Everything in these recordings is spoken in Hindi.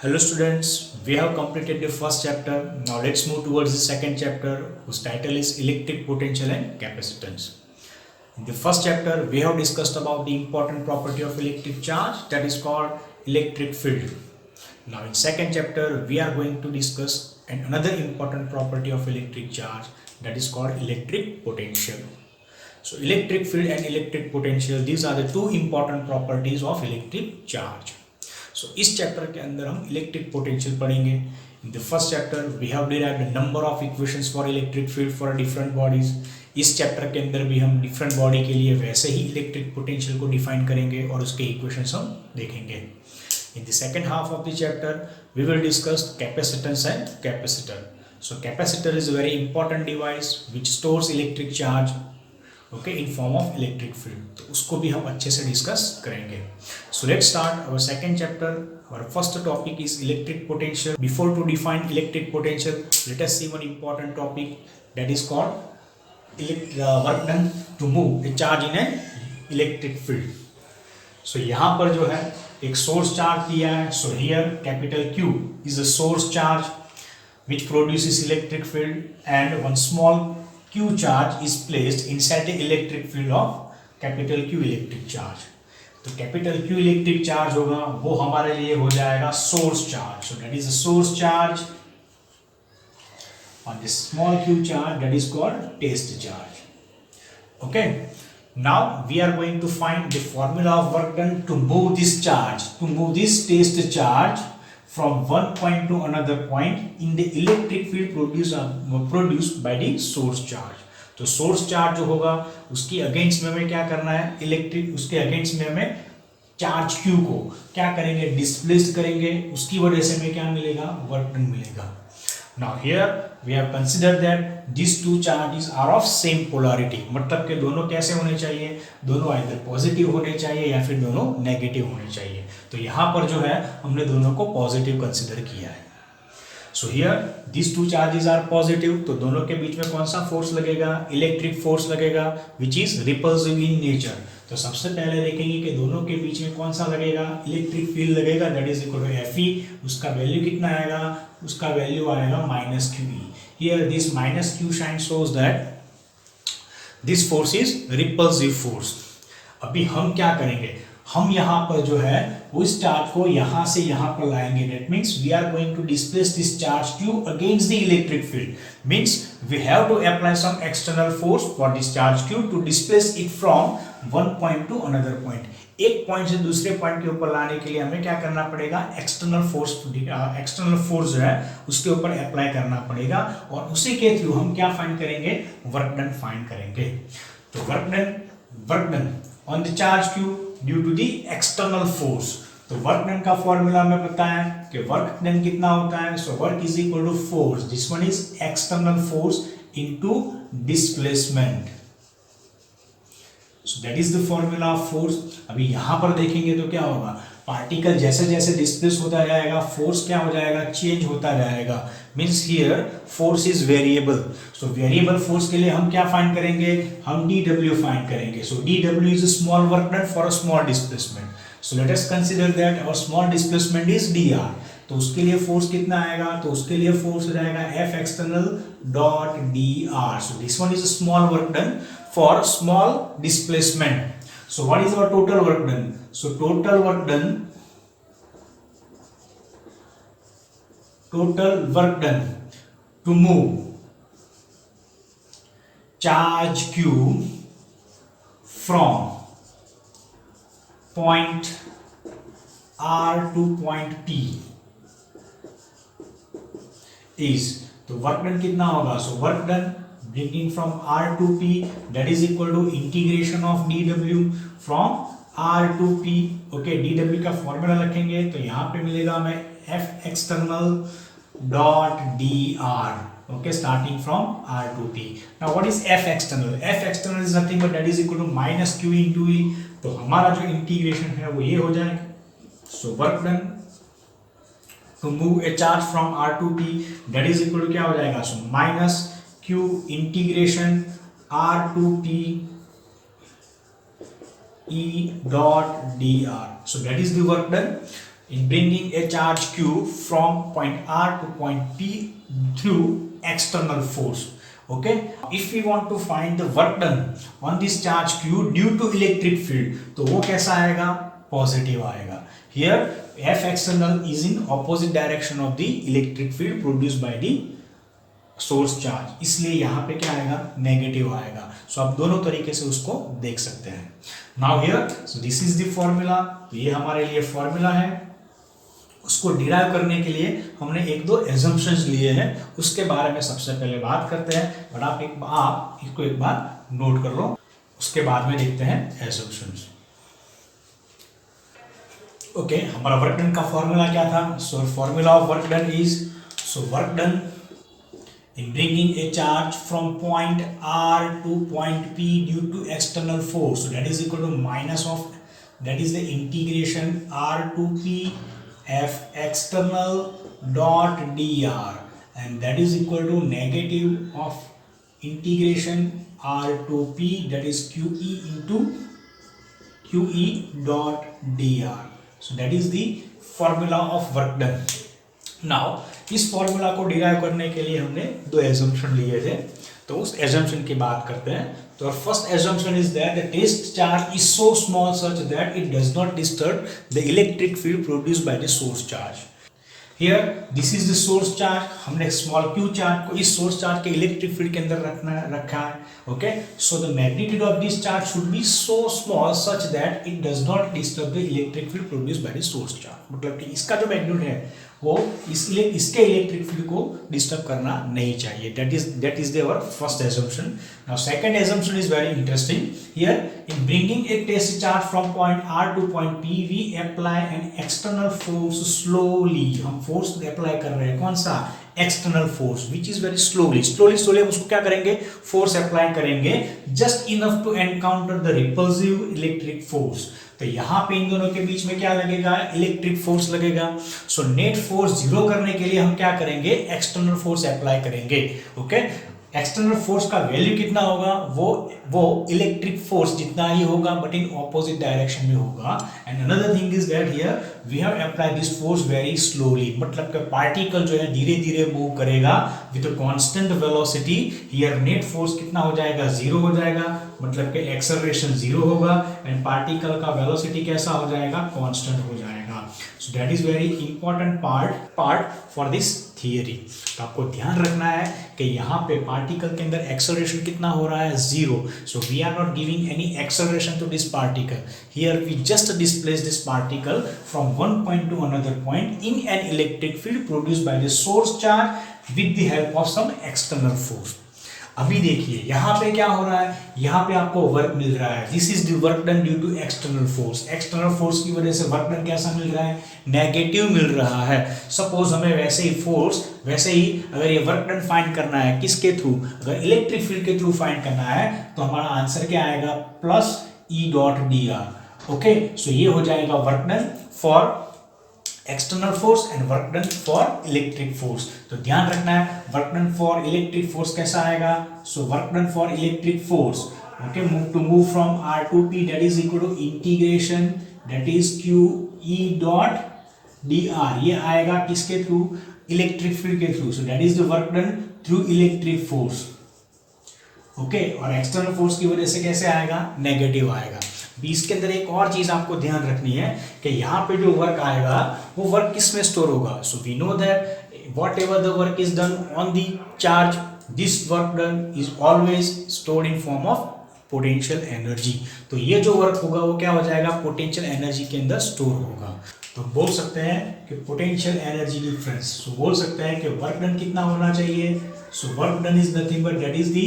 Hello students, we have completed the first chapter. Now let's move towards the second chapter whose title is electric potential and capacitance. In the first chapter, we have discussed about the important property of electric charge that is called electric field. Now in second chapter, we are going to discuss another important property of electric charge that is called electric potential. So electric field and electric potential, these are the two important properties of electric charge. सो इस चैप्टर के अंदर हम इलेक्ट्रिक पोटेंशियल पढ़ेंगे. In the first chapter we have derived a number of equations for electric field for different bodies. इस चैप्टर के अंदर भी हम डिफरेंट बॉडी के लिए वैसे ही इलेक्ट्रिक पोटेंशियल को डिफाइन करेंगे और उसके इक्वेशंस हम देखेंगे. In the second half of the chapter we will discuss capacitance and capacitor. So capacitor is a very important device which stores electric charge in form of electric field. तो उसको भी हम अच्छे से डिस्कस करेंगे. So let's start our second chapter. Our first topic is electric potential. Before to define electric potential, let us see one important topic that is called work done to move a charge in an electric field. So यहाँ पर जो है एक सोर्स चार्ज दिया है. So here capital Q is a source charge which produces electric field and one small q charge is placed inside the electric field of capital Q electric charge. तो capital Q electric charge होगा वो हमारे लिए हो जाएगा source charge. So that is a source charge on this small q charge that is called test charge. Okay. Now we are going to find the formula of work done to move this charge, to move this test charge from one point to another point in the electric field produced by the source charge. तो source charge जो होगा उसकी अगेंस्ट में हमें क्या करना है, इलेक्ट्रिक उसके अगेंस्ट में हमें चार्ज Q को क्या करेंगे, डिस्प्लेस करेंगे. उसकी वजह से हमें क्या मिलेगा, वर्क डन मिलेगा. Now here we have considered that these two charges are of same polarity. मतलब कि दोनों कैसे होने चाहिए, दोनों either पॉजिटिव होने चाहिए या फिर दोनों नेगेटिव होने चाहिए. तो यहाँ पर जो है हमने दोनों को पॉजिटिव कंसिडर किया है. So here these two charges are positive. तो दोनों के बीच में कौन सा फोर्स लगेगा, इलेक्ट्रिक फोर्स लगेगा which is repulsive in nature. तो सबसे पहले देखेंगे कि दोनों के बीच में कौन सा लगेगा, इलेक्ट्रिक फील्ड लगेगा that is equal to Fe. उसका वैल्यू कितना आएगा, उसका वैल्यू आएगा -QE. Here this -Q sign shows that this force is repulsive force. अभी हम क्या करेंगे, हम यहाँ पर जो है उस चार्ज को यहाँ से यहाँ पर लाएंगे. That means we are going to displace this charge Q against the electric field. Means we have to apply some external force for this charge Q to displace it from one point to another point. एक पॉइंट से दूसरे पॉइंट के ऊपर लाने के लिए हमें क्या करना पड़ेगा, एक्सटर्नल फोर्स जो है उसके ऊपर अप्लाई करना पड़ेगा और उसी के थ्रू हम क्या फाइंड करेंगे, वर्क डन फाइंड करेंगे. तो work done on the charge Q due to the external force. तो वर्क डन का फॉर्मूला हमें पता है कि वर्क डन कितना होता है. So work is equal to force, this one is external force into displacement. So that is the formula of force. अभी यहाँ पर देखेंगे तो क्या होगा, पार्टिकल जैसे जैसे डिस्प्लेस होता जाएगा फोर्स क्या हो जाएगा, चेंज होता जाएगा. Means here force is variable. So variable force के लिए हम क्या फाइंड करेंगे, हम dW फाइंड करेंगे. So dW is a small work done for a small displacement. So let us consider that our small displacement is dr. तो उसके लिए फोर्स कितना आएगा, तो उसके लिए फोर्स हो जाएगा F external dot dr. So this one is a small work done for small displacement. So what is our total work done? So total work done to move charge Q from point R to point P is, तो वर्क डन कितना होगा. सो work done bringing from R to P that is equal to integration of dW from R to P. Okay, dW का फॉर्मूला रखेंगे तो यहाँ पे मिलेगा हमें F external dot dr. Okay, starting from R to P. Now what is F external? F external is nothing but that is equal to -Q into E. तो हमारा जो इंटीग्रेशन है वो ये हो जाएगा. सो work done to move a charge from R to P that is equal to क्या हो जाएगा, so -Q integration R to P E dot dr. So that is the work done. in bringing a charge q from point R to point P through external force. Okay, if we want to find the work done on this charge q due to electric field, तो वो कैसा आएगा? पॉजिटिव आएगा. Here F external is in opposite direction of the electric field produced by the source charge, इसलिए यहाँ पे क्या आएगा? नेगेटिव आएगा. सो आप दोनों तरीके से उसको देख सकते हैं. Now here, so this is the formula. तो ये हमारे लिए फॉर्मूला है. उसको डिराइव करने के लिए हमने एक दो एजम्पशंस लिए हैं, उसके बारे में सबसे पहले बात करते हैं. बट आप इसको एक बार नोट कर लो, उसके बाद में देखते हैं एजम्पशंस. ओके, हमारा वर्क डन का फॉर्मूला क्या था? So formula of work done is, so work done in bringing a charge from point R to point P due to external force, so that is equal to minus of, that is the integration R to P F external dot dr, and that is equal to negative of integration R to P, that is QE into QE dot dr. So that is the formula of work done. Now इस फॉर्मूला को डिराइव करने के लिए हमने दो एजम्पशन लिए थे, तो उस एजम्पशन की बात करते हैं. तो first assumption is that the test charge is so small such that it does not disturb the electric field produced by the source charge. Here this is the source charge. हमने स्मॉल क्यू चार्ज को इस सोर्स चार्ज के इलेक्ट्रिक फील्ड के अंदर रखा है. Okay, so the magnitude of this charge should be so small such that it does not disturb the electric field produced by the source charge. मतलब कि इसका जो मैग्नीट्यूड है वो इसके इलेक्ट्रिक फील्ड को डिस्टर्ब करना नहीं चाहिए. That is their first assumption. Now second assumption is very interesting. Here in bringing a test charge from point R to point P we apply an external force slowly. हम फोर्स अप्लाई कर रहे हैं, कौन सा? External force, which is very slowly. Slowly हम उसको क्या करेंगे? फोर्स अप्लाई करेंगे, just enough to encounter the repulsive electric force. तो यहां पे इन दोनों के बीच में क्या लगेगा? इलेक्ट्रिक फोर्स लगेगा. सो नेट फोर्स जीरो करने के लिए हम क्या करेंगे? एक्सटर्नल फोर्स अप्लाई करेंगे. ओके, एक्सटर्नल फोर्स का वैल्यू कितना होगा? वो इलेक्ट्रिक फोर्स जितना ही होगा, बट इन ऑपोजिट डायरेक्शन में होगा. And another thing is that here we have apply this force very slowly. मतलब कि पार्टिकल जो है धीरे धीरे मूव करेगा with constant velocity. Here net force कितना हो जाएगा? जीरो हो जाएगा. मतलब कि एक्सेलरेशन जीरो होगा एंड पार्टिकल का वेलोसिटी कैसा हो जाएगा? कांस्टेंट हो जाएगा. So that is very important part for this theory. तो आपको ध्यान रखना है कि यहाँ पे पार्टिकल के अंदर एक्सेलरेशन कितना हो रहा है? Zero. So we are not giving any acceleration to this particle. Here we just displace this particle from one point to another point in an electric field produced by the source charge with the help of some external force. अभी देखिए यहाँ पे क्या हो रहा है? यहाँ पे आपको वर्क मिल रहा है. This is the work done due to external force. External force की वजह से वर्क डन कैसा मिल रहा है? नेगेटिव मिल रहा है. सपोज हमें वैसे ही अगर ये वर्क डन फाइंड करना है, किसके थ्रू? अगर इलेक्ट्रिक फील्ड के थ्रू फाइंड करना है तो हमारा आंसर क्या आएगा? Plus E dot d r. Okay, so ये हो जाएगा work done for external force and work done for electric force. तो ध्यान रखना है, work done for electric force कैसा आएगा? So work done for electric force, okay, move from R to P, that is equal to integration, that is Q E dot d are. ये आएगा किसके थ्रू? इलेक्ट्रिक फील्ड के through. So that is the work done through electric force. Okay, और एक्सटर्नल फोर्स की वजह से कैसे आएगा? नेगेटिव आएगा. इसके अंदर एक और चीज आपको ध्यान रखनी है कि यहाँ पे जो वर्क आएगा वो वर्क किस में स्टोर होगा? So we know that whatever the work is done on the charge, this work done is always stored in form of potential energy. तो ये जो वर्क होगा वो क्या हो जाएगा? पोटेंशियल एनर्जी के अंदर स्टोर होगा. तो बोल सकते हैं कि पोटेंशियल एनर्जी डिफरेंस. सो बोल सकते हैं कि वर्क डन कितना होना चाहिए? सो work done is nothing but that is the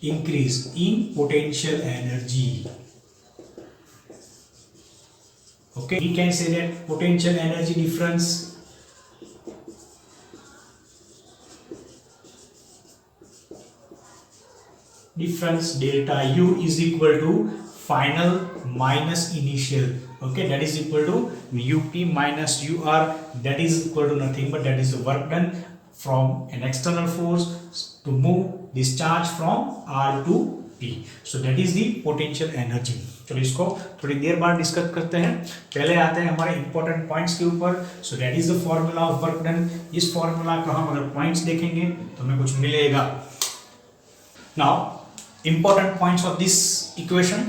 increase in potential energy. Okay, we can say that potential energy difference delta U is equal to final minus initial. Okay, that is equal to UP minus UR. That is equal to nothing but that is the work done from an external force to move this charge from R to P. So that is the potential energy. चलो इसको थोड़ी देर बाद डिस्कस करते हैं, पहले आते हैं हमारे इंपॉर्टेंट पॉइंट्स के ऊपर. सो that is the formula of work done. इस फॉर्मूला का हम अगर पॉइंट्स देखेंगे तो हमें कुछ मिलेगा. Now important points of this equation.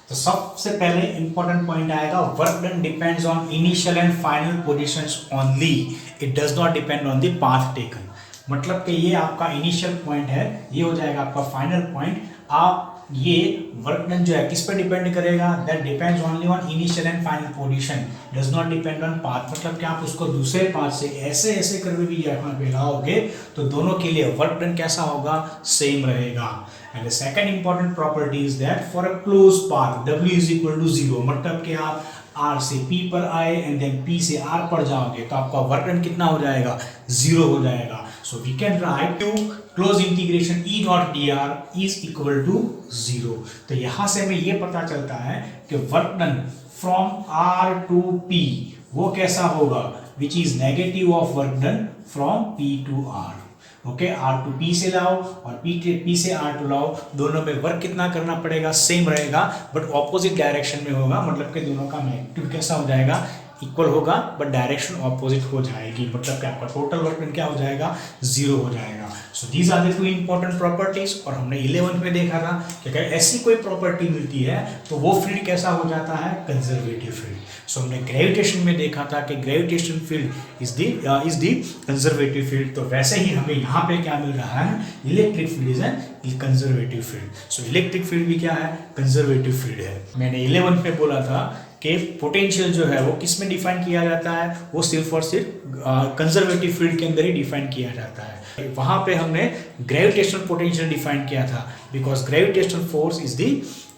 तो सबसे पहले इंपॉर्टेंट पॉइंट आएगा, work done depends on initial and final positions only, it does not depend on the path taken. मतलब कि ये आपका इनिशियल पॉइंट है, ये हो जाएगा आपका फाइनल पॉइंट. आप ये वर्क डन जो है किस पे डिपेंड करेगा, that depends only on initial and final position, does not depend on path. मतलब कि आप उसको दूसरे पाथ से ऐसे ऐसे करके भी यहाँ पे लगाओगे तो दोनों के लिए वर्क डन कैसा होगा, सेम रहेगा. And the second important property is that for a close path W is equal to 0. मतलब कि आप R से P पर आए एंड देन P से R पर जाओगे तो आपका वर्क डन कितना हो जाएगा, 0 हो जाएगा. So we can write to close integration E dot dr is equal to 0. तो यहां से हमें ये पता चलता है कि work done from R to P वो कैसा होगा, which is negative of work done from P to R. Okay, R to P से लाओ और P से R टू लाओ, दोनों में वर्क कितना करना पड़ेगा, सेम रहेगा बट ऑपोजिट डायरेक्शन में होगा. मतलब कि दोनों का मैग्नीट्यूड कैसा हो जाएगा, इक्वल होगा बट डायरेक्शन ऑपोजिट हो जाएगी. मतलब कि आपका टोटल वर्क डन क्या हो जाएगा, 0 हो जाएगा. So these are the two important properties. और हमने 11 में देखा था कि अगर ऐसी कोई प्रॉपर्टी मिलती है तो वो फील्ड कैसा हो जाता है, कंजर्वेटिव फील्ड. सो हमने ग्रेविटेशन में देखा था कि gravitation field is the conservative field. तो वैसे ही हमें यहाँ पे क्या मिल रहा है, electric field is an conservative field. So electric field भी क्या है, कंजर्वेटिव फील्ड है. मैंने 11 पे बोला था कि पोटेंशियल जो है वो किस में डिफाइन किया जाता है, वो सिर्फ और सिर्फ कंजर्वेटिव फील्ड के अंदर ही डिफाइन किया जाता है. वहां पे हमने ग्रेविटेशनल पोटेंशियल डिफाइन किया था, because gravitational force is the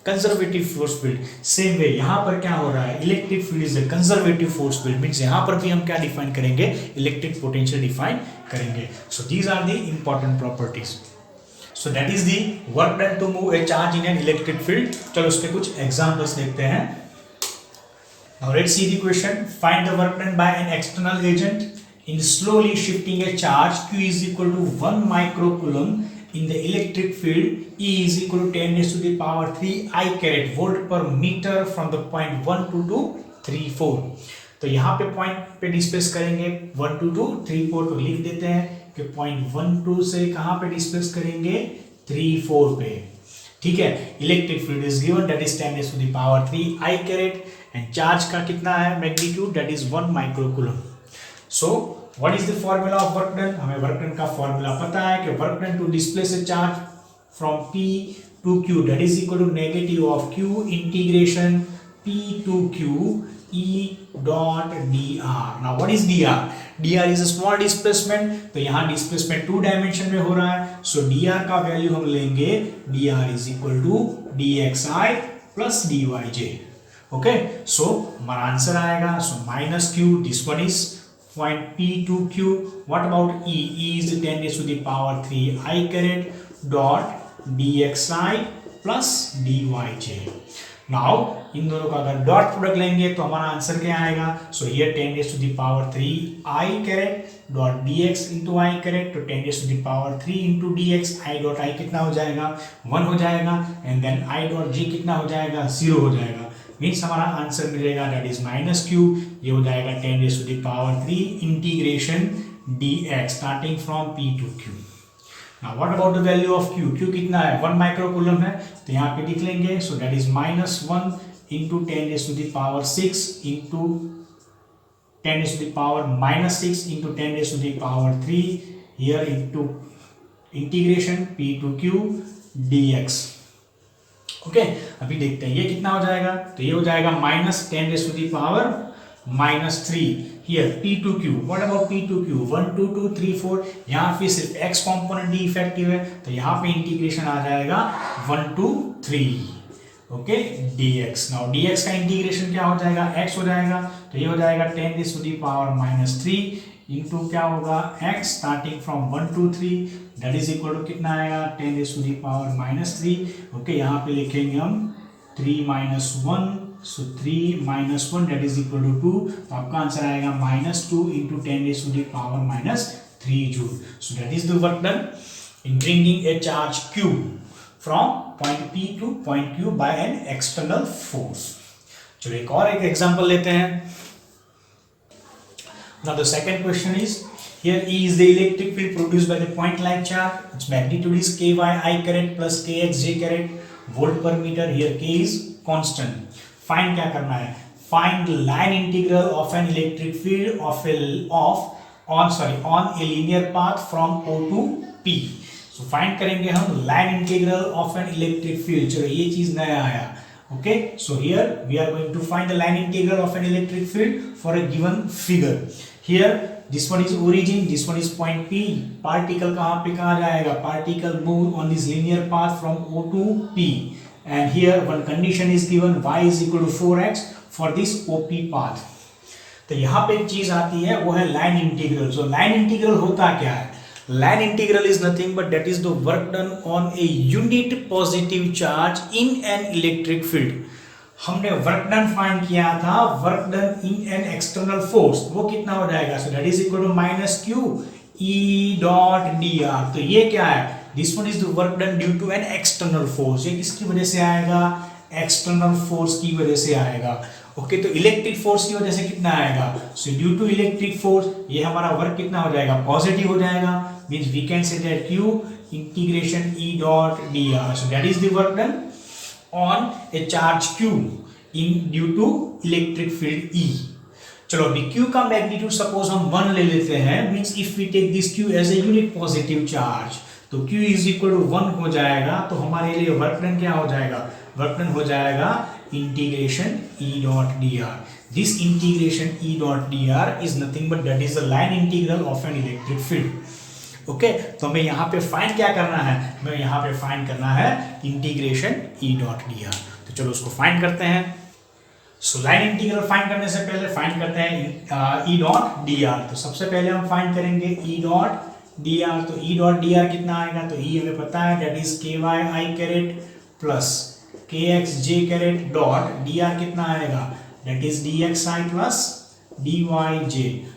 conservative force field. Same way यहाँ पर क्या हो रहा है, electric field is the conservative force field. Means यहाँ पर भी हम क्या डिफाइन करेंगे, इलेक्ट्रिक पोटेंशियल डिफाइन करेंगे. So these are the important properties. So that is the work done to move a charge in an electric field. चलो उसके कुछ एग्जांपल्स देखते हैं. Now let's see the question. Find the work done by an external agent in slowly shifting a charge Q is equal to 1 microcoulomb in the electric field E is equal to 10 raised to the power 3 I caret volt per meter from the point 1 2 to 3 4. तो यहाँ पे पॉइंट पे डिस्प्लेस करेंगे 1 2 2 3 4. तो लिख देते हैं कि पॉइंट 1 2 से कहाँ पे डिस्प्लेस करेंगे, 3 4 पे. ठीक है, electric field is given that is 10 raised to the power 3 I caret and charge का कितना है magnitude, that is 1 microcoulomb. So what is the formula of work done. हमें वर्क डन का फॉर्मूला पता है कि work done to displace a charge from P to Q that is equal to negative of Q integration P to Q E dot dr. Now what is dr, dr is a small displacement. तो यहाँ डिस्प्लेसमेंट 2 डायमेंशन में हो रहा है. सो dr का वैल्यू हम लेंगे, dr is equal to dxi plus dyj. Okay, so हमारा आंसर आएगा, so minus Q, this one is point P to Q. What about E, E is 10 raised to the power 3 I caret dot dxi plus dyj. Now इन दोनों का अगर डॉट प्रोडक्ट लेंगे तो हमारा आंसर क्या आएगा, so here 10 raised to the power 3 I caret dot dx into I caret. तो 10 raised to the power 3 into dx, I dot I कितना हो जाएगा, 1 हो जाएगा and then I dot g कितना हो जाएगा, 0 हो जाएगा. मीन्स हमारा आंसर मिलेगा दैट इज माइनस Q. ये हो जाएगा 10 raised to the power 3 integration dx starting from P to Q. Now what about the value of Q? Q कितना है, 1 माइक्रोकूलम है. तो यहाँ पे लिख लेंगे, सो that is minus 1 into 10 raised to the power 6 into 10 raised to the power minus 6 into 10 raised to the power 3 here into integration P to Q dx. Okay, अभी देखते हैं ये कितना हो जाएगा. तो ये हो जाएगा minus 10 raised to the power minus 3 here P to Q. What about P to Q, 1 2 2 3 4. यहाँ पे सिर्फ x कॉम्पोनेंट ही इफेक्टिव है, तो यहाँ पे इंटीग्रेशन आ जाएगा 1 2 3. Okay, dx. नाउ dx का इंटीग्रेशन क्या हो जाएगा, x हो जाएगा. तो ये हो जाएगा 10 raised to the power minus 3 into क्या होगा, x starting from 1 2 3 that is equal to कितना आएगा, 10 raised to the power minus 3. Okay, यहाँ पे लिखेंगे हम 3 minus 1. So 3 minus 1 that is equal to 2. तो आपका आंसर आएगा minus 2 into 10 raised to the power minus 3 joule. So that is the work done in bringing a charge Q from point P to point Q by an external force. चलो एक और एक एग्जांपल लेते हैं। Now the second question is, here E is the electric field produced by the point like charge. Its magnitude is ky I caret plus kx j caret volt per meter. Here k is constant. Find क्या करना है? Find line integral of an electric field on a linear path from O to P. So find करेंगे हम line integral of an electric field. चलो ये चीज नया आया। Okay, so here we are going to find the line integral of an electric field for a given figure. Here this one is origin, this one is point P. Particle कहाँ जाएगा? Particle move on this linear path from O to P. And here one condition is given, y is equal to 4x for this OP path. तो यहाँ पे एक चीज आती है, वो है line integral. So line integral होता क्या है? Line integral is nothing but that is the work done on a unit positive charge in an electric field. हमने वर्क डन फाइंड किया था, work done in an external force, वो कितना हो जाएगा? So that is equal to minus q E dot d r. तो ये क्या है? This one is the work done due to an external force. ये किसकी वजह से आएगा? एक्सटर्नल फोर्स की वजह से आएगा। ओके, तो इलेक्ट्रिक फोर्स की वजह से कितना आएगा? So due to electric force ये हमारा वर्क कितना हो जाएगा? पॉजिटिव हो जाएगा। Means we can say that q इंटीग्रेशन e dot dr। So that is the work done on a charge q in due to electric field E। चलो अभी q का मैग्नीट्यूड सपोज हम 1 ले लेते हैं। Means if we take this q as a unit positive charge तो q इज इक्वल टू 1 हो जाएगा। तो हमारे लिए वर्क डन क्या हो जाएगा? वर्क डन हो जाएगा integration e dot dr. This integration e dot dr is nothing but that is the line integral of an electric field. Okay, तो हमें यहाँ पे फाइंड क्या करना है? हमें यहाँ पे फाइंड करना है इंटीग्रेशन e dot dr। तो चलो उसको फाइंड करते हैं। सो लाइन इंटीग्रल फाइंड करने से पहले फाइंड करते हैं e dot dr। तो सबसे पहले हम फाइंड करेंगे e dot dr। तो e dot dr कितना आएगा? तो e हमें पता है that is ky I caret plus kx j caret dot dr कितना आएगा? That is dxi plus dyj।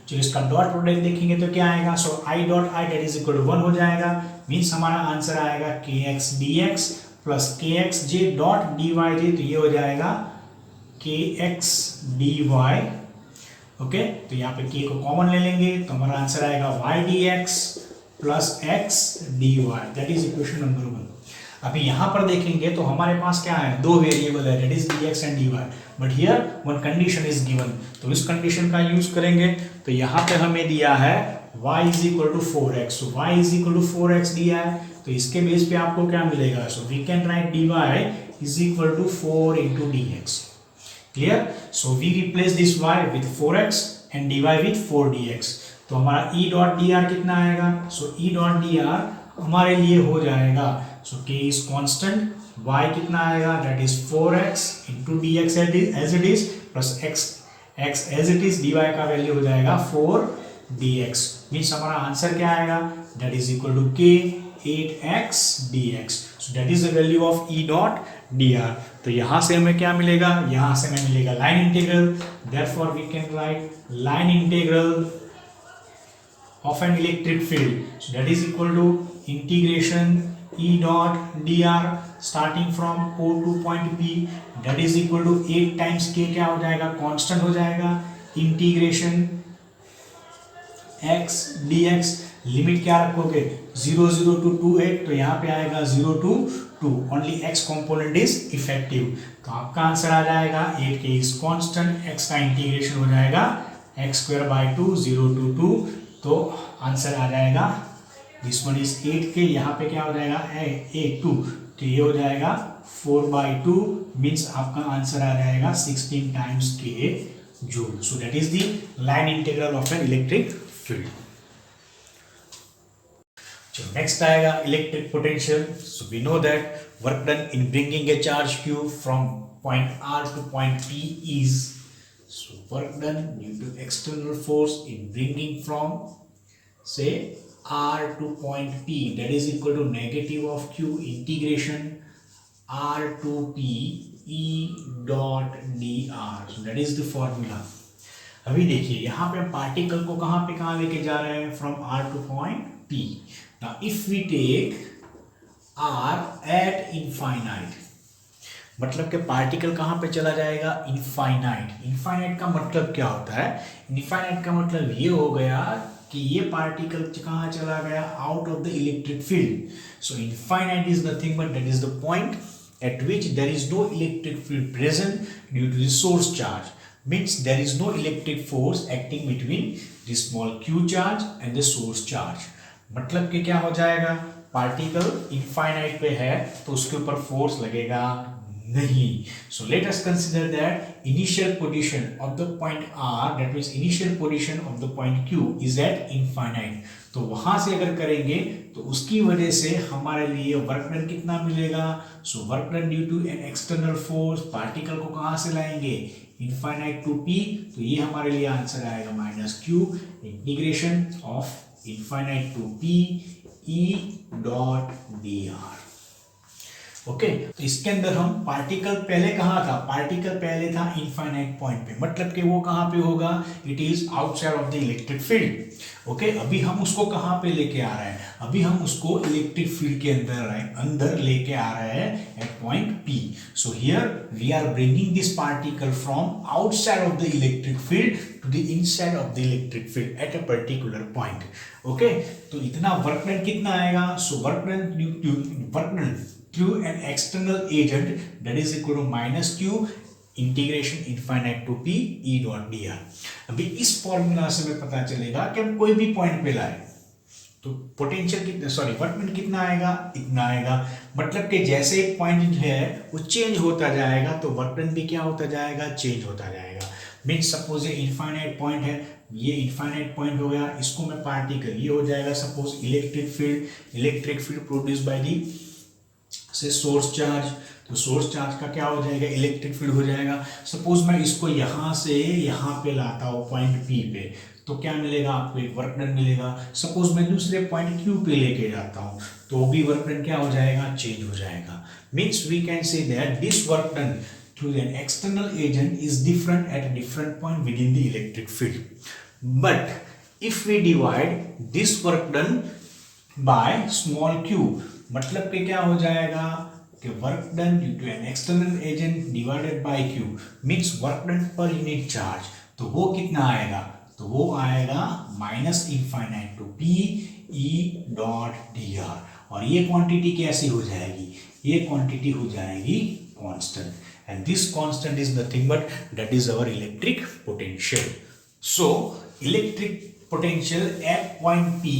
चलो इसका डॉट प्रोडक्ट देखेंगे तो क्या आएगा? So i dot i that is equal to 1 हो जाएगा। मींस हमारा आंसर आएगा kx dx plus kx j dot dyj। तो ये हो जाएगा kx dy। ओके, तो यहाँ पे k को कॉमन ले लेंगे तो हमारा आंसर आएगा y dx plus x dy। That is equation number 1। अभी यहाँ पर देखेंगे तो हमारे पास क्या है? दो वेरिएबल है that is dx and dy, but here one condition is given. तो इस कंडीशन का यूज करेंगे। तो यहाँ पे हमें दिया है y is equal to 4x। So y is equal to 4x दिया है, तो इसके बेस पे आपको क्या मिलेगा? So we can write dy is equal to 4 into dx। Clear? So we replace this y with 4x and dy with 4dx। तो हमारा e डॉट dr कितना आएगा? सो e डॉट dr हमारे लिए हो जाएगा, so k is constant, y कितना आएगा? That is 4x into dx as it is plus x as it is, dy का वैल्यू हो जाएगा 4dx। मीन्स हमारा आंसर क्या आएगा? That is equal to k 8x dx। So that is the value of e dot dr। तो यहाँ से हमें क्या मिलेगा? यहाँ से हमें मिलेगा line integral. Therefore we can write line integral of an electric field, so that is equal to integration e dot dr starting from O to point P, that is equal to 8 times k क्या हो जाएगा? कांस्टेंट हो जाएगा। इंटीग्रेशन x dx लिमिट क्या रखोगे? 0 0 to 2 8, तो यहाँ पे आएगा 0 to 2, only x component is effective. तो आपका आंसर आ जाएगा 8k इज कांस्टेंट, x का इंटीग्रेशन हो जाएगा x स्क्वायर बाय 2 0 to 2। तो आंसर आ जाएगा दिस वन इज 8k। यहाँ पे क्या हो जाएगा? 2, तो ये हो जाएगा 4/2। मीन्स आपका आंसर आ जाएगा 16 times k joule. So that is the line integral of an electric field. चलो नेक्स्ट आएगा electric potential. So we know that work done in bringing a charge q from point r to point p is, so work done due to external force in bringing from say r to point p, that is equal to negative of q integration r to p e dot dr। so that is the formula। अभी देखिए यहाँ पे हम पार्टिकल को कहाँ लेके जा रहे हैं? From r to point p। now if we take r at infinite, मतलब कि पार्टिकल कहाँ पे चला जाएगा, इनफाइनाइट। इनफाइनाइट का मतलब क्या होता है, इनफाइनाइट का मतलब ये हो गया कि ये पार्टिकल कहाँ चला गया, out of the electric field. So infinite is nothing but that is the point at which there is no electric field present due to the source charge, means there is no electric force acting between the small q charge and the source charge। मतलब कि क्या हो जाएगा, पार्टिकल इनफाइनाइट पे है तो उसके ऊपर फोर्स लगेगा नहीं। So let us consider that initial position of the point R, that means initial position of the point Q is at infinite। तो वहां से अगर करेंगे तो उसकी वजह से हमारे लिए वर्क डन कितना मिलेगा, so work done due to an external force, particle को कहां से लाएंगे, इनफाइनाइट टू P, तो ये हमारे लिए आंसर आएगा minus Q integration of infinite to P E dot dr। Okay तो इसके अंदर हम पार्टिकल पहले कहाँ था, पार्टिकल पहले था इनफाइनाइट पॉइंट पे, मतलब कि वो कहाँ पे होगा, it is outside of the electric field. Okay अभी हम उसको कहाँ पे लेके आ रहे हैं, अभी हम उसको इलेक्ट्रिक फील्ड के अंदर लेके आ रहे हैं at point p. So here we are bringing this particle from outside of the electric field to the inside of the electric field at a particular point. Okay तो इतना वर्क डन कितना आएगा, so work done through an external agent that is equal to minus q integration infinite to P E dot d r. अभी इस फॉर्मूला से हमें पता चलेगा कि हम कोई भी पॉइंट पे लाए तो पोटेंशियल कितना, सॉरी वर्क कितना आएगा, इतना आएगा। मतलब कि जैसे एक पॉइंट है वो चेंज होता जाएगा तो वर्क भी क्या होता जाएगा, चेंज होता जाएगा। मीन्स सपोज ये इनफाइनाइट पॉइंट है, ये इनफाइनाइट पॉइंट हो गया, इसको मैं पार्टिकल ये हो जाएगा suppose electric field produce by the से सोर्स चार्ज, तो सोर्स चार्ज का क्या हो जाएगा, इलेक्ट्रिक फील्ड हो जाएगा। सपोज मैं इसको यहाँ से यहाँ पे लाता हूँ पॉइंट पी पे, तो क्या मिलेगा आपको, एक वर्क डन मिलेगा। सपोज मैं दूसरे पॉइंट क्यू पे लेके जाता हूँ तो भी वर्क डन क्या हो जाएगा, चेंज हो जाएगा। Means we can say that this work done through an external agent is different at a different point within the electric field. But if we divide this work done by small q, मतलब कि क्या हो जाएगा कि work done due to an external agent divided by q means work done per unit charge, तो वो कितना आएगा, तो वो आएगा minus infinite to P E dot d r. और ये क्वांटिटी कैसी हो जाएगी, ये क्वांटिटी हो जाएगी constant, and this constant is nothing but that is our electric potential। So electric potential at point P,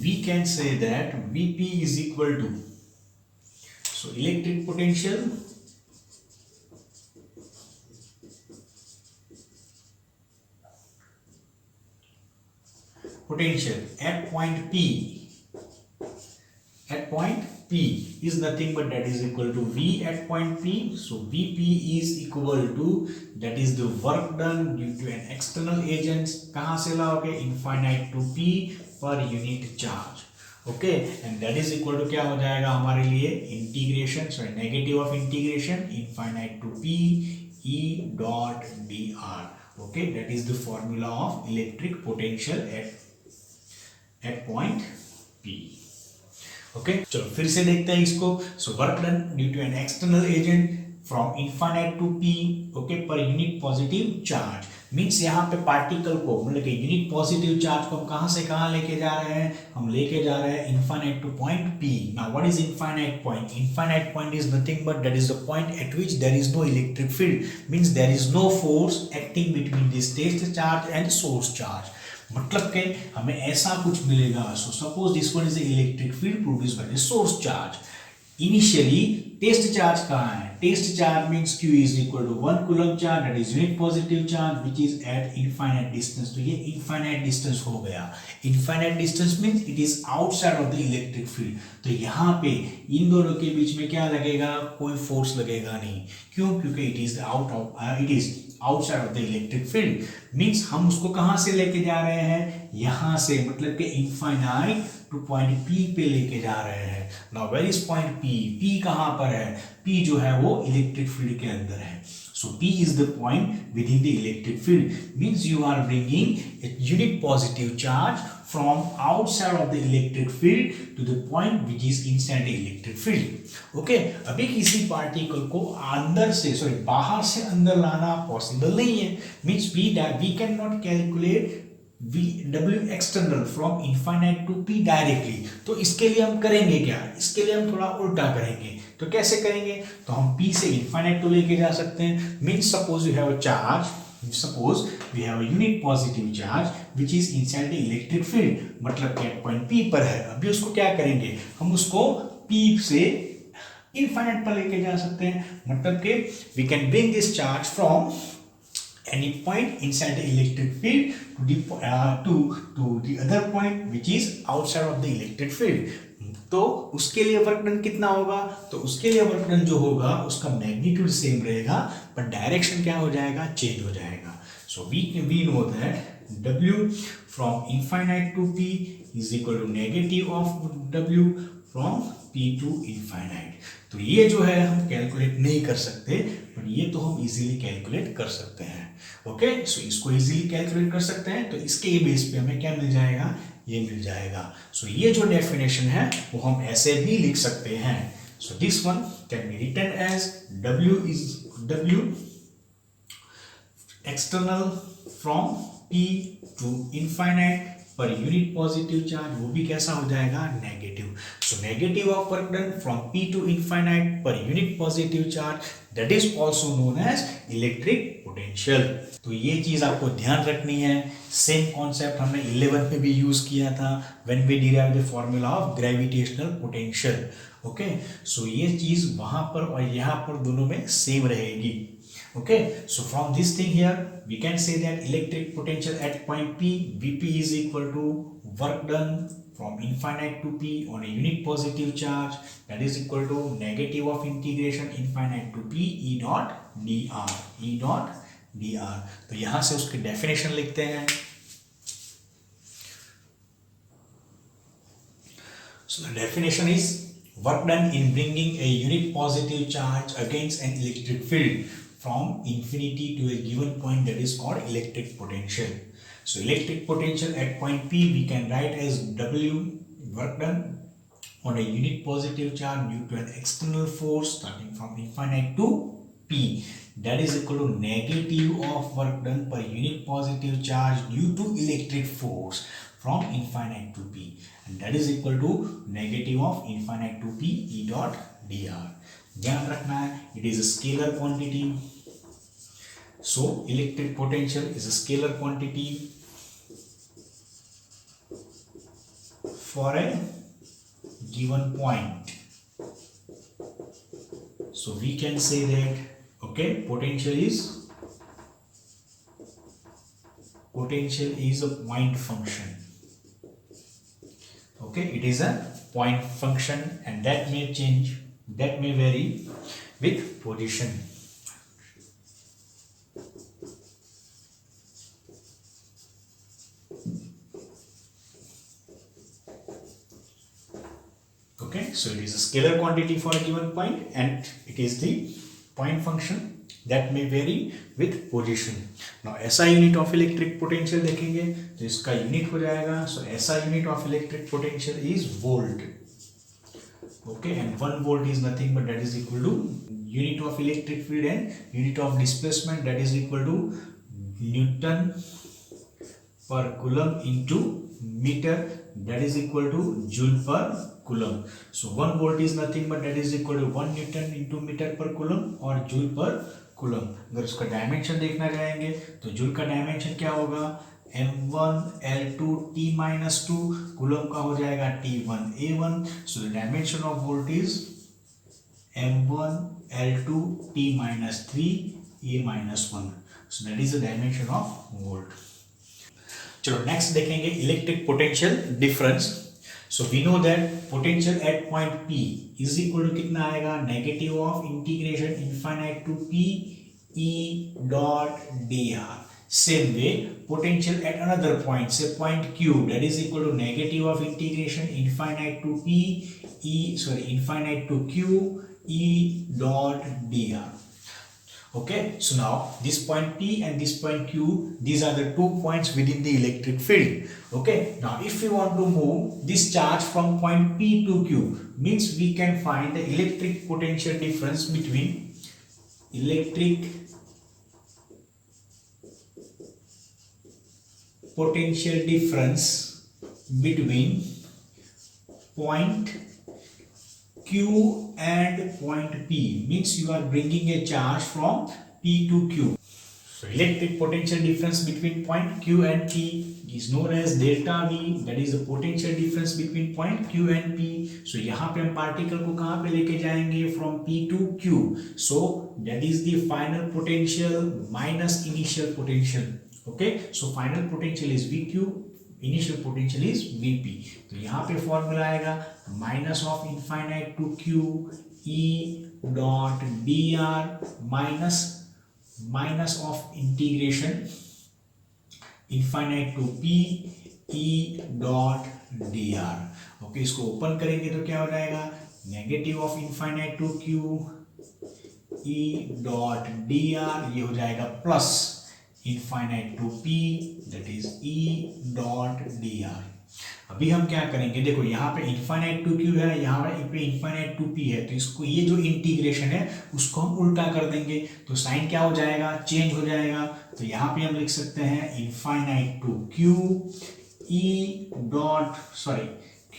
we can say that Vp is equal to, so electric potential at point P, at point P is nothing but that is equal to V at point P। So Vp is equal to that is the work done due to an external agent, कहाँ से लाओगे, infinite to P per unit charge। Okay and that is equal to क्या हो जाएगा हमारे लिए, integration, sorry negative of integration infinite to P E dot d r. Okay that is the formula of electric potential at point p. Okay चलो फिर से देखते हैं इसको। So work done due to an external agent from infinite to p, okay per unit positive charge. Means यहाँ पे पार्टिकल को मतलब कि यूनिट पॉजिटिव चार्ज को हम कहाँ से कहाँ लेके जा रहे हैं, हम लेके जा रहे हैं infinite to point p. Now what is infinite point, infinite point is nothing but that is the point at which there is no electric field, means there is no force acting between this test charge and source charge. मतलब कि हमें ऐसा कुछ मिलेगा, so suppose this one is the electric field produce by the source charge. Initially test charge कहाँ है, test charge means Q is equal to 1 coulomb charge that is unit positive charge which is at infinite distance. तो ये इनफाइनाइट डिस्टेंस हो गया, infinite distance means it is outside of the electric field. तो यहाँ पे इन दोनों के बीच में क्या लगेगा, कोई फोर्स लगेगा नहीं। क्यों, क्योंकि it is outside of the electric field. Means हम उसको कहाँ से लेके जा रहे हैं, यहाँ से, मतलब कि इनफाइनाइट टू पॉइंट P पे लेके जा रहे हैं। Now where is point P, P कहाँ पर है, P जो है वो इलेक्ट्रिक फील्ड के अंदर है। So P is the point within the electric field. Means you are bringing a unit positive charge from outside of the electric field to the point which is inside the electric field. Okay, अभी किसी पार्टिकल को अंदर से बाहर से अंदर लाना पॉसिबल नहीं है. Means we cannot calculate W external from infinite to P directly. तो इसके लिए हम करेंगे क्या, इसके लिए हम थोड़ा उल्टा करेंगे. तो कैसे करेंगे, तो हम P से infinite तो लेके जा सकते हैं. Means suppose you have a charge, suppose we have a unit positive charge which is inside the electric field, मतलब कि पॉइंट P पर है. अभी उसको क्या करेंगे, हम उसको P से infinite पर लेके जा सकते हैं. मतलब कि we can bring this charge from any point inside the electric field to the other point which is outside of the electric field. तो उसके लिए वर्क डन कितना होगा, तो उसके लिए वर्क डन जो होगा उसका मैग्नीट्यूड सेम रहेगा पर डायरेक्शन क्या हो जाएगा, चेंज हो जाएगा. So we know that W from infinite to P is equal to negative of W from P to infinite. तो ये जो है हम कैलकुलेट नहीं कर सकते, पर ये तो हम इजीली कैलकुलेट कर सकते हैं. ओके, सो इसको इजीली कैलकुलेट कर सकते हैं. तो इसके बेस पे हमें क्या मिल जाएगा, ये मिल जाएगा. सो ये जो डेफिनेशन है वो हम ऐसे भी लिख सकते हैं. So this one can be written as W external from P to infinite per unit positive charge, वो भी कैसा हो जाएगा, negative. So negative of work done from P to infinite per unit positive charge, that is also known as electric potential. तो ये चीज आपको ध्यान रखनी है. सेम कॉन्सेप्ट हमने 11th में भी यूज किया था when we derive the formula of gravitational potential. Okay, so ये चीज वहां पर और यहाँ पर दोनों में सेम रहेगी. Okay, so from this thing here we can say that electric potential at point P, Vp is equal to work done from infinite to P on a unit positive charge, that is equal to negative of integration infinite to P E dot dr, E dot dr. तो यहाँ से उसकी डेफिनेशन लिखते हैं. So the definition is work done in bringing a unit positive charge against an electric field from infinity to a given point, that is called electric potential. So electric potential at point P we can write as W work done on a unit positive charge due to an external force starting from infinite to P, that is equal to negative of work done per unit positive charge due to electric force from infinite to P, and that is equal to negative of infinite to P E dot dr. ध्यान रखना है, it is a scalar quantity. So electric potential is a scalar quantity for a given point. So we can say that, okay, potential is a point function. Okay, it is a point function and that may change, that may vary with position. Okay, so it is a scalar quantity for a given point and it is the point function that may vary with position. Now SI unit of electric potential देखेंगे तो इसका यूनिट हो जाएगा. So SI unit of electric potential is volt. Okay, and 1 volt is nothing but that is equal to unit of electric field and unit of displacement, that is equal to Newton per coulomb into meter, that is equal to joule per coulomb. So 1 volt is nothing but that is equal to 1 Newton into meter per coulomb और joule per coulomb. अगर उसका डायमेंशन देखना चाहेंगे तो जूल का डायमेंशन क्या होगा, m1 l2 t minus 2, coulomb का हो जाएगा t1 a1. So the dimension of volt is m1 l2 t minus 3 a minus 1. So that is the dimension of volt. चलो नेक्स्ट देखेंगे electric potential difference. So we know that potential at point P is equal to कितना आएगा, negative of integration infinite to P E dot dr. Same way potential at another point, say point Q, that is equal to negative of integration infinite to infinite to Q E dot dr. Okay, so now this point P and this point Q, these are the 2 points within the electric field. Okay, now if we want to move this charge from point P to Q, means we can find the electric potential difference between electric potential difference between point Q and point P, means you are bringing a charge from P to Q. So electric potential difference between point Q and P is known as delta V, that is the potential difference between point Q and P. So यहाँ पे हम पार्टिकल को कहाँ पे लेके जाएंगे, from P to Q. So that is the final potential minus initial potential. Okay, so final potential is VQ, initial potential is Vp. तो यहाँ पे फॉर्मूला आएगा minus of infinite to Q E dot dr minus of integration infinite to P E dot dr. Okay, इसको ओपन करेंगे तो क्या हो जाएगा, negative of infinite to Q E dot dr, ये हो जाएगा plus infinite to P, that is E dot dr. अभी हम क्या करेंगे, देखो यहाँ पे इनफाइनाइट टू Q है, यहाँ पे इनफाइनाइट टू P है, तो इसको ये जो इंटीग्रेशन है उसको हम उल्टा कर देंगे, तो साइन क्या हो जाएगा, चेंज हो जाएगा. तो यहाँ पे हम लिख सकते हैं infinite to Q E dot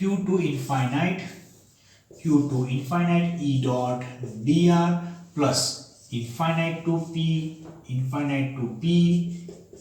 Q to infinite E dot dr plus infinite to P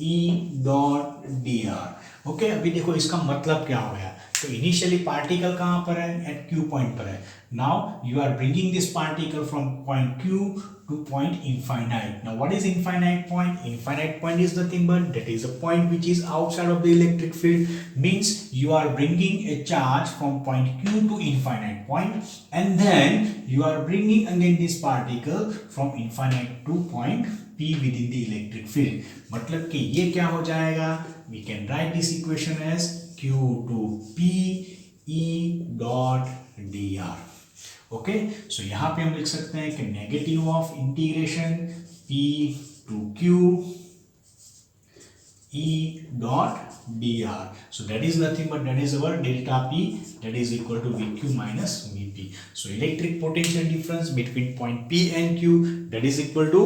E dot dr. Okay, अभी देखो इसका मतलब क्या हो गया. तो इनिशियली पार्टिकल कहां पर है, एट Q पॉइंट पर है. Now you are bringing this particle from point Q to point infinite. Now what is infinite point? Infinite point is nothing but that is a point which is outside of the electric field, means you are bringing a charge from point Q to infinite point and then you are bringing again this particle from infinite to point P within the electric field. मतलब कि ये क्या हो जाएगा, we can write this equation as Q to P E dot dr. Okay, so यहाँ पे हम लिख सकते हैं कि negative of integration P to Q E dot dr. So that is nothing but that is our delta P, that is equal to VQ minus Vp. So electric potential difference between point P and Q, that is equal to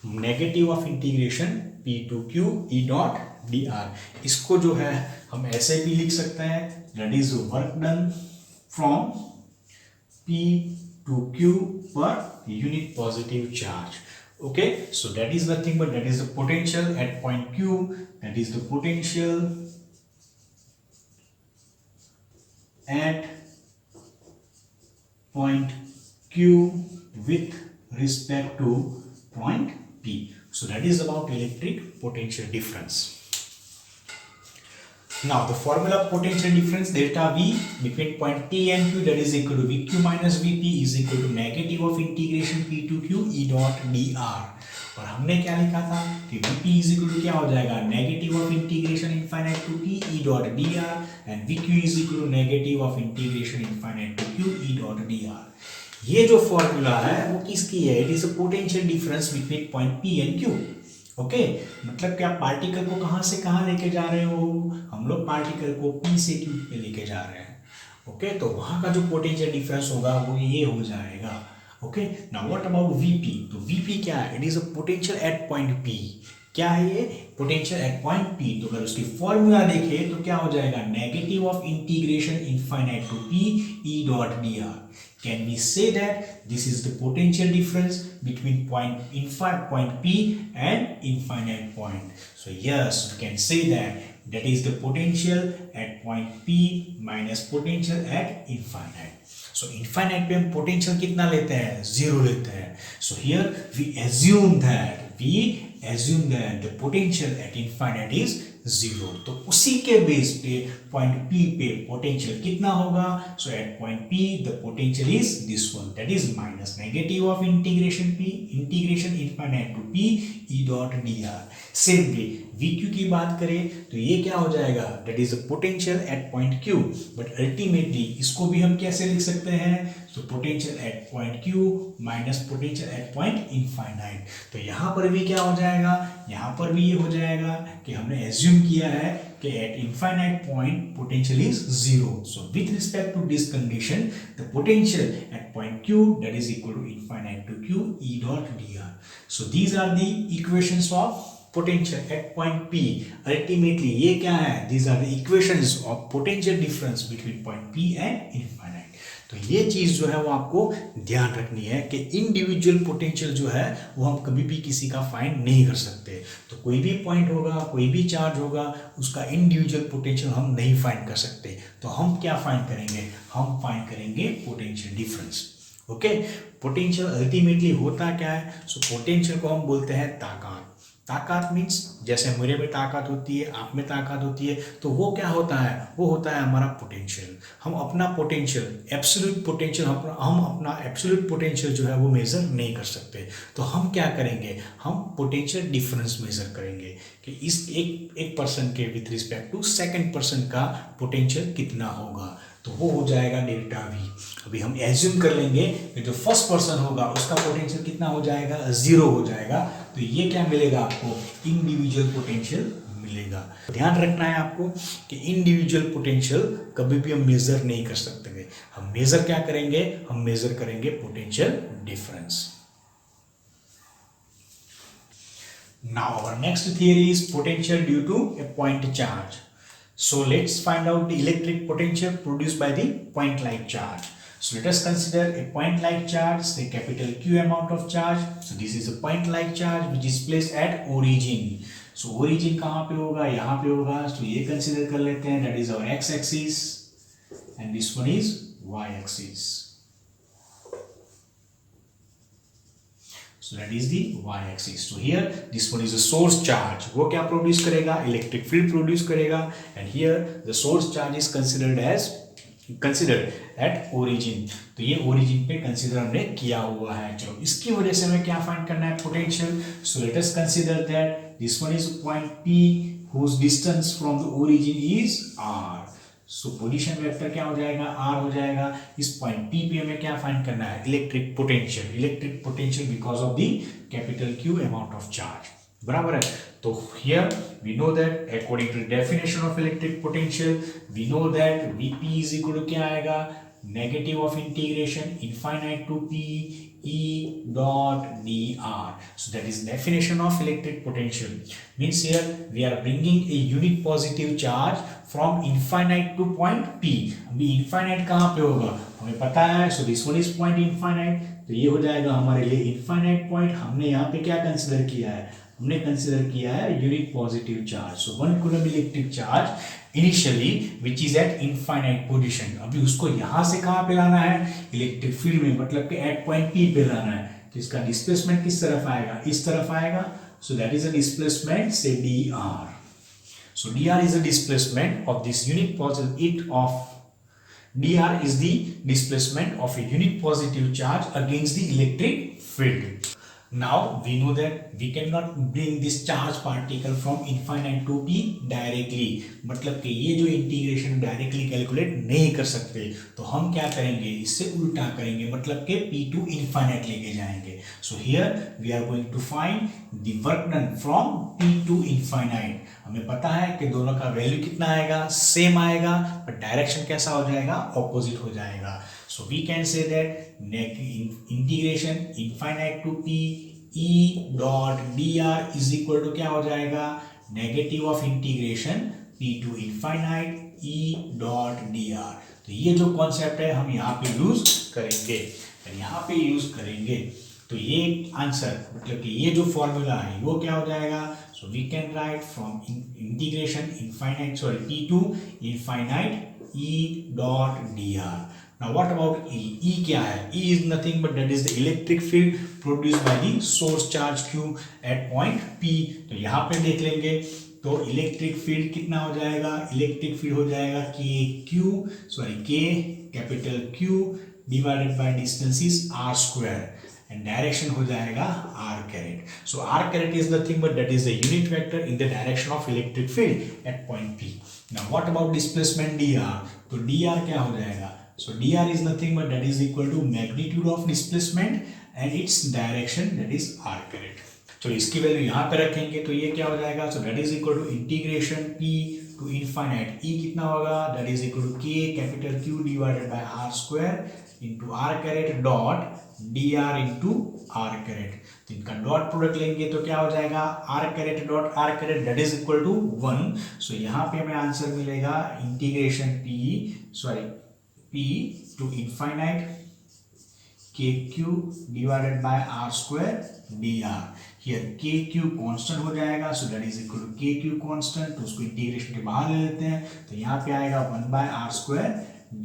negative of integration P to Q E dot dr. इसको जो है हम ऐसे भी लिख सकते हैं, that is work done from P to Q per unit positive charge. Okay, so that is nothing but that is the potential at point Q, that is the potential at point Q with respect to point P. So that is about electric potential difference. Now the formula of potential difference delta V between point P and Q, that is equal to VQ minus Vp is equal to negative of integration P to Q E dot dr. और हमने क्या लिखा था कि Vp is equal to क्या हो जाएगा, negative of integration infinite to P E dot dr and VQ is equal to negative of integration infinite to Q E dot dr. ये जो फॉर्मूला है वो किसकी है, it is a potential difference between point P and Q. Okay, मतलब कि आप पार्टिकल को कहां से कहां लेके जा रहे हो, हम लोग पार्टिकल को P से Q पे लेके जा रहे हैं. ओके, तो वहां का जो पोटेंशियल डिफरेंस होगा वो ये हो जाएगा. Okay, now what about Vp, तो Vp क्या है, it is a potential at point P. क्या है ये, पोटेंशियल एट पॉइंट P. तो अगर उसकी फॉर्मूला देखें तो क्या हो जाएगा, negative of integration infinite to P E dot dr. Can we say that this is the potential difference between point P and infinite point? So yes, you can say that is the potential at point P minus potential at infinite. So infinite पे हम potential कितना लेते हैं, 0 लेते हैं. So here we assume that the potential at infinite is zero. तो उसी के बेस पे पॉइंट पी पे पोटेंशियल कितना होगा? So at point P the potential is this one, that is minus negative of integration P, integration infinite to P E dot d r. Same way V Q की बात करें तो ये क्या हो जाएगा? That is the potential at point Q, but ultimately इसको भी हम कैसे लिख सकते हैं? तो potential at point Q minus potential at point infinite. तो यहां पर भी क्या हो जाएगा? यहां पर भी ये हो जाएगा कि हमने एज्यूम किया है कि at infinite point potential is zero. So with respect to this condition the potential at point q that is equal to infinite to q e dot dr. So these are the equations of potential at point p. Ultimately ये क्या है? These are the equations of potential difference between point p and infinite. तो ये चीज जो है वो आपको ध्यान रखनी है कि इंडिविजुअल पोटेंशियल जो है वो हम कभी भी किसी का फाइंड नहीं कर सकते। तो कोई भी पॉइंट होगा, कोई भी चार्ज होगा, उसका इंडिविजुअल पोटेंशियल हम नहीं फाइंड कर सकते। तो हम क्या फाइंड करेंगे? हम फाइंड करेंगे potential difference. Okay, potential ultimately होता क्या है? सो पोटेंशियल को हम बोलते हैं ताकत। ताकत मीन्स जैसे मेरे में ताकत होती है, आप में ताकत होती है, तो वो क्या होता है? वो होता है हमारा पोटेंशियल। हम अपना पोटेंशियल एब्सोल्यूट पोटेंशियल हम अपना एब्सोल्यूट पोटेंशियल जो है वो मेज़र नहीं कर सकते। तो हम क्या करेंगे? हम पोटेंशियल डिफरेंस मेज़र करेंगे कि इस एक पर्सन के with respect to second person का पोटेंशियल कितना होगा। तो वो हो जाएगा डेल्टा वी। अभी हम एज्यूम कर लेंगे कि जो फर्स्ट पर्सन होगा उसका पोटेंशियल कितना हो जाएगा? जीरो हो जाएगा। तो ये क्या मिलेगा आपको? इंडिविजुअल पोटेंशियल मिलेगा। ध्यान रखना है आपको कि इंडिविजुअल पोटेंशियल कभी भी हम मेजर नहीं कर सकते। हम मेजर क्या करेंगे? हम मेजर करेंगे potential difference. Now our next theory is potential due to a point charge. So let's find out the electric potential produced by the point-like charge. So let us consider a point-like charge, say capital Q amount of charge. So this is a point-like charge which is placed at origin. So origin कहाँ पे होगा? यहाँ पे होगा। So ये consider कर लेते हैं, that is our x-axis and this one is y-axis. So that is the y-axis. So here this one is a source charge. वो क्या प्रोड्यूस करेगा? इलेक्ट्रिक फील्ड प्रोड्यूस करेगा। And here the source charge is considered at origin. तो ये origin पे consider हमने किया हुआ है। चलो इसकी वजह से हमें क्या फाइंड करना है? Potential. So let us consider that this one is point P whose distance from the origin is r. So position vector क्या हो जाएगा? आर हो जाएगा। इस पॉइंट पी पे हमें क्या फाइंड करना है? Electric potential because of the capital Q amount of charge. बराबर है। तो here we know that according to definition of electric potential we know that VP is equal to क्या आएगा? Negative of integration infinite to P E dot dr. So that is definition of electric potential. Means here we are bringing a unit positive charge from infinite to point P. अभी infinite कहाँ पे होगा? हमें पता है। So this one is point infinite. तो ये हो जाएगा हमारे लिए infinite point। हमने यहाँ पे क्या कंसिडर किया है? हमने कंसिडर किया है unit positive charge. So 1 coulomb electric charge initially which is at infinite position. अभी उसको यहां से कहां पे लाना है? इलेक्ट्रिक फील्ड में, मतलब कि एट पॉइंट पी पे लाना है। तो इसका डिस्प्लेसमेंट किस तरफ आएगा? इस तरफ आएगा। So that is a displacement से D R. So D R is a displacement of this unit positive dr is the displacement of a unit positive charge against the electric field. Now we know that we cannot bring this charge particle from infinite to p directly. मतलब कि ये जो इंटीग्रेशन डायरेक्टली कैलकुलेट नहीं कर सकते। तो हम क्या करेंगे? इससे उल्टा करेंगे, मतलब कि p to infinite लेके जाएंगे। So here we are going to find the work done from p to infinite. हमें पता है कि दोनों का वैल्यू कितना आएगा? सेम आएगा, पर डायरेक्शन कैसा हो जाएगा? ऑपोजिट हो जाएगा। So we can say that integration infinite to p e dot dr is equal to क्या हो जाएगा? Negative of integration p to infinite e dot dr. तो ये जो कॉन्सेप्ट है हम यहाँ पे यूज करेंगे, और यहाँ पे यूज करेंगे तो ये आंसर, मतलब कि ये जो फॉर्मूला है वो क्या हो जाएगा? So we can write from integration infinite p to infinite e dot dr. Now what about E? E क्या है? E is nothing but that is the electric field produced by the source charge Q at point P. तो यहाँ पे देख लेंगे तो इलेक्ट्रिक फील्ड कितना हो जाएगा, इलेक्ट्रिक फील्ड हो जाएगा के capital Q divided by distance is r square and direction हो जाएगा r caret. So r caret is nothing but that is the unit vector in the direction of electric field at point P. Now what about displacement dr? तो dr क्या हो जाएगा, so dr is nothing but that is equal to magnitude of displacement and its direction, that is r caret. तो इसकी वैल्यू यहाँ पे रखेंगे तो ये क्या हो जाएगा, so that is equal to integration P to infinite E कितना होगा, that is equal to k capital Q divided by r square into r caret dot dr into r caret. तो इनका डॉट प्रोडक्ट लेंगे तो क्या हो जाएगा, r caret dot r caret that is equal to 1. सो यहाँ पे हमें आंसर मिलेगा integration P to infinite kq divided by r square dr. Here kq constant हो जाएगा, so that is equal to kq constant, तो उसको इंटीग्रेशन के बाहर ले लेते हैं तो यहाँ पे आएगा 1 by r square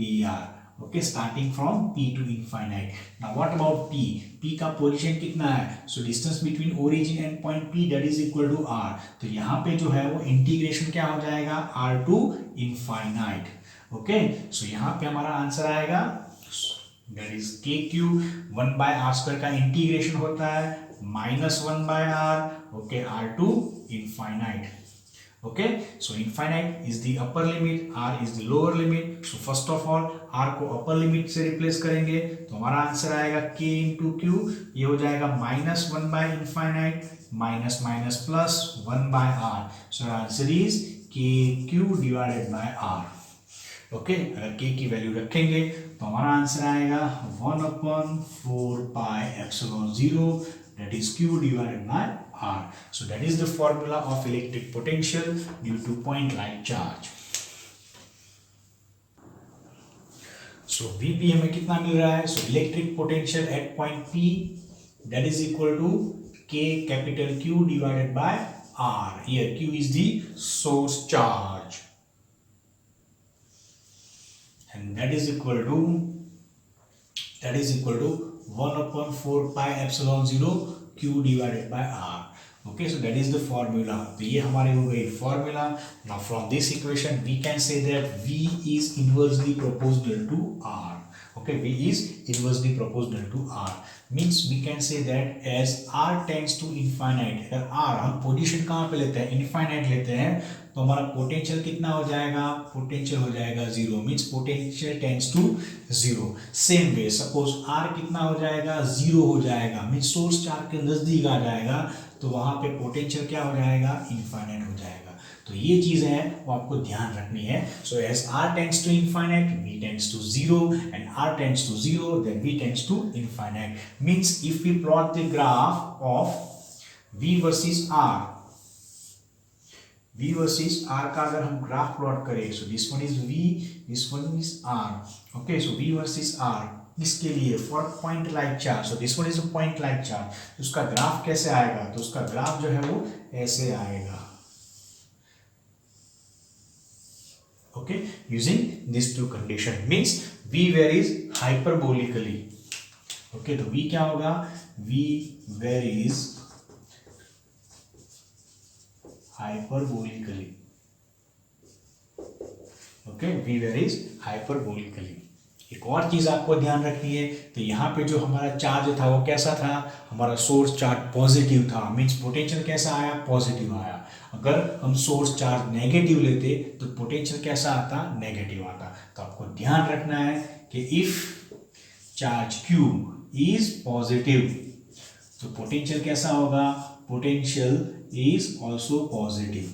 dr. Okay, starting from P to infinite. Now what about P? P का पोजीशन कितना है, so distance between origin and point P that is equal to r. तो यहाँ पे जो है वो इंटीग्रेशन क्या हो जाएगा, r to infinite. Okay, so यहाँ पे हमारा आंसर आएगा that is kq 1 by r square का इंटीग्रेशन होता है -1 by r. Okay, r to infinite. Okay, so infinite is the upper limit, r is the lower limit. So first of all r को upper limit से रिप्लेस करेंगे तो हमारा आंसर आएगा k into q, ये हो जाएगा -1 by infinite minus plus 1 by r. So answer is kq divided by r. Okay, अगर k की वैल्यू रखेंगे तो हमारा आंसर आएगा 1/4 pi epsilon 0 that is q divided by r. So that is the formula of electric potential due to point like charge. So Vp हमें कितना मिल रहा है, so electric potential at point P that is equal to K capital Q divided by R. Here Q is the source charge and that is equal to 1/4 pi epsilon 0 Q divided by R. Okay, so that is the formula. तो ये हमारी हो गई formula. Now from this equation we can say that V is inversely proportional to R. Okay, V is inversely proportional to R. Means we can say that as R tends to infinite, अगर R हम पोजीशन कहाँ पे लेते हैं, infinite लेते हैं तो हमारा पोटेंशियल कितना हो जाएगा, पोटेंशियल हो जाएगा 0. Means potential tends to 0. Same way suppose R कितना हो जाएगा, 0 हो जाएगा, मीन्स सोर्स चार्ज के नजदीक आ जाएगा तो वहां पे पोटेंशियल क्या हो जाएगा, इनफाइनाइट हो जाएगा. तो ये चीज है वो आपको ध्यान रखनी है. So as R tends to infinite V tends to 0 and R tends to 0 then V tends to infinite. Means if we plot the graph of V versus R का अगर हम ग्राफ प्लॉट करें, so this one is V, this one is R. Okay, so V versus R इसके लिए for point like charge, so this one is a point like charge. उसका ग्राफ कैसे आएगा, तो उसका ग्राफ जो है वो ऐसे आएगा. Okay, using this two condition means V varies hyperbolically. Okay, तो V क्या होगा, V varies hyperbolically. Okay, V varies hyperbolically. एक और चीज आपको ध्यान रखनी है, तो यहाँ पे जो हमारा चार्ज था वो कैसा था, हमारा सोर्स चार्ज पॉजिटिव था. मींस पोटेंशियल कैसा आया, पॉजिटिव आया. अगर हम सोर्स चार्ज नेगेटिव लेते तो पोटेंशियल कैसा आता, नेगेटिव आता. तो आपको ध्यान रखना है कि if charge Q is positive तो पोटेंशियल कैसा होगा, potential is also positive.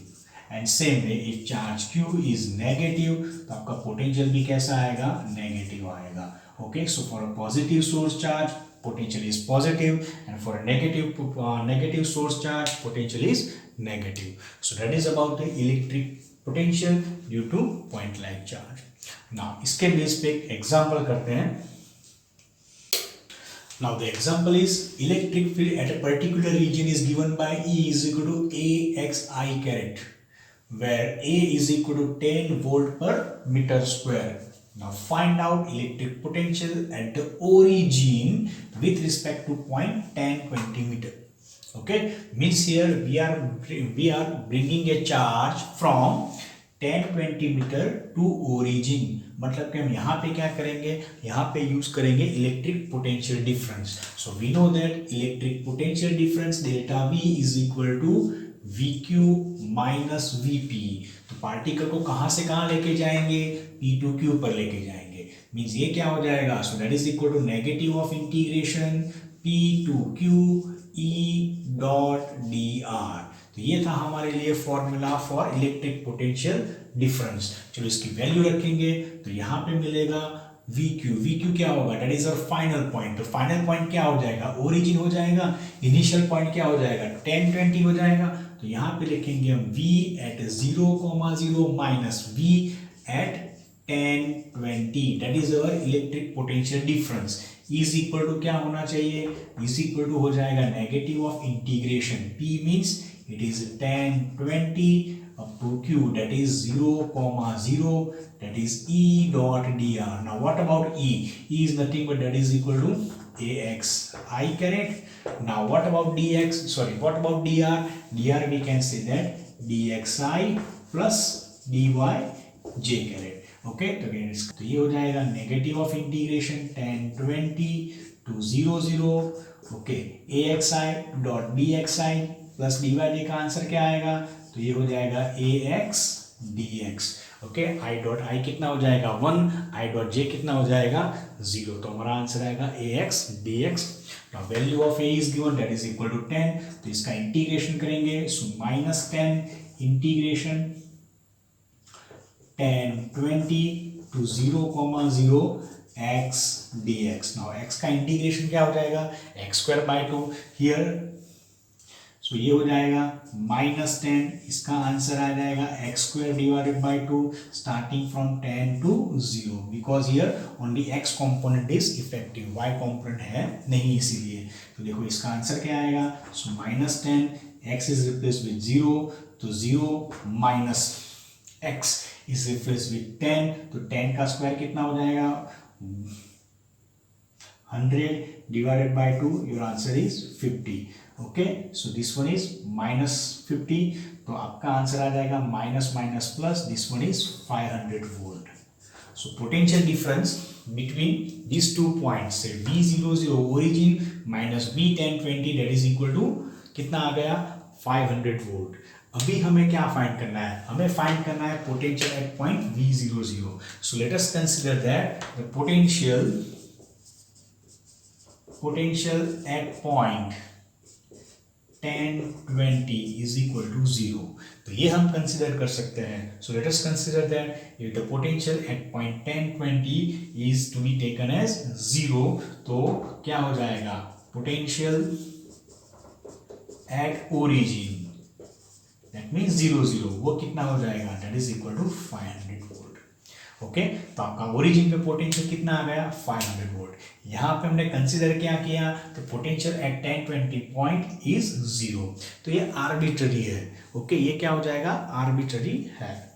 And same way if charge Q is negative तो आपका potential भी कैसा आएगा, negative आएगा. Okay, so for a positive source charge potential is positive and for a negative source charge potential is negative. So that is about the electric potential due to point like charge. Now इसके बेस पे एक एग्जाम्पल करते हैं. Now the example is electric field at a particular region is given by E is equal to AXI caret, where A is equal to 10 volt per meter square. Now find out electric potential at the origin with respect to point 10 20 meter. Okay, means here we are bringing a charge from 10-20 meter to origin, मतलब कि हम यहाँ पे क्या करेंगे, यहाँ पे यूज करेंगे electric potential difference. So we know that electric potential difference delta V is equal to VQ minus VP. तो पार्टिकल को कहाँ से कहाँ लेके जाएंगे, P टू Q पर लेके जाएंगे. मीन्स ये क्या हो जाएगा, so that is equal to negative of integration P to Q E dot dr. तो ये था हमारे लिए formula for electric potential difference. चलो इसकी वैल्यू रखेंगे तो यहाँ पे मिलेगा VQ क्या होगा, that is our final point. तो फाइनल पॉइंट क्या हो जाएगा, ओरिजिन हो जाएगा. इनिशियल पॉइंट क्या हो जाएगा, 10-20 हो जाएगा. तो यहाँ पे लिखेंगे हम V at 0,0 minus V at 10-20, that is our electric potential difference. Is equal to क्या होना चाहिए, इज इक्वल टू हो जाएगा negative of integration P means it is 10-20 up to Q, that is 0,0, that is E dot dr. Now what about E? E is nothing but that is equal to AXI, correct? Now what about dx, sorry, what about dr? Dr we can say that dxi plus dyj, correct? Okay, तो ये हो जाएगा negative of integration 10-20 to 0,0, okay, AXI dot dxi plus dy का आंसर क्या आएगा, तो ये हो जाएगा ax dx. Okay, i dot i कितना हो जाएगा 1, i डॉट j कितना हो जाएगा 0. तो हमारा आंसर आएगा ax dx. Now value of a is given, that is equal to 10. तो इसका इंटीग्रेशन करेंगे, so minus 10 integration 10-20 to 0,0 x dx. Now x का इंटीग्रेशन क्या हो जाएगा, x square by 2 here. So ये हो जाएगा -10, इसका आंसर आ जाएगा x square divided by 2 starting from 10 to 0, because here only x component is effective, y component है नहीं इसीलिए. तो देखो इसका आंसर क्या आएगा, सो -10, x इज रिप्लेस विद 0, तो 0 minus x is replace with 10, तो 10 का स्क्वायर कितना हो जाएगा 100 divided by 2, your answer is 50. Okay, so this one is -50, तो आपका आंसर आ जाएगा minus minus plus, this one is 500 volt. So potential difference between this two points से V00 origin minus V10-20, that is equal to कितना आ गया 500 वोल्ट. अभी हमें क्या फाइंड करना है, हमें फाइंड करना है potential at point V00. So let us consider that the potential at point 10-20 is equal to 0. तो ये हम कंसिडर कर सकते हैं. So let us consider that if the potential at point 10-20 is to be taken as 0, तो क्या हो जाएगा, potential at origin that means 0,0, वो कितना हो जाएगा, that is equal to 500 volt. Okay, तो आपका ओरिजिन पे पोटेंशियल कितना आ गया 500 वोल्ट. यहाँ पे हमने कंसीडर क्या किया, तो पोटेंशियल एट 10-20 पॉइंट इज 0, तो ये आर्बिट्ररी है. ओके, ये क्या हो जाएगा, आर्बिट्ररी है.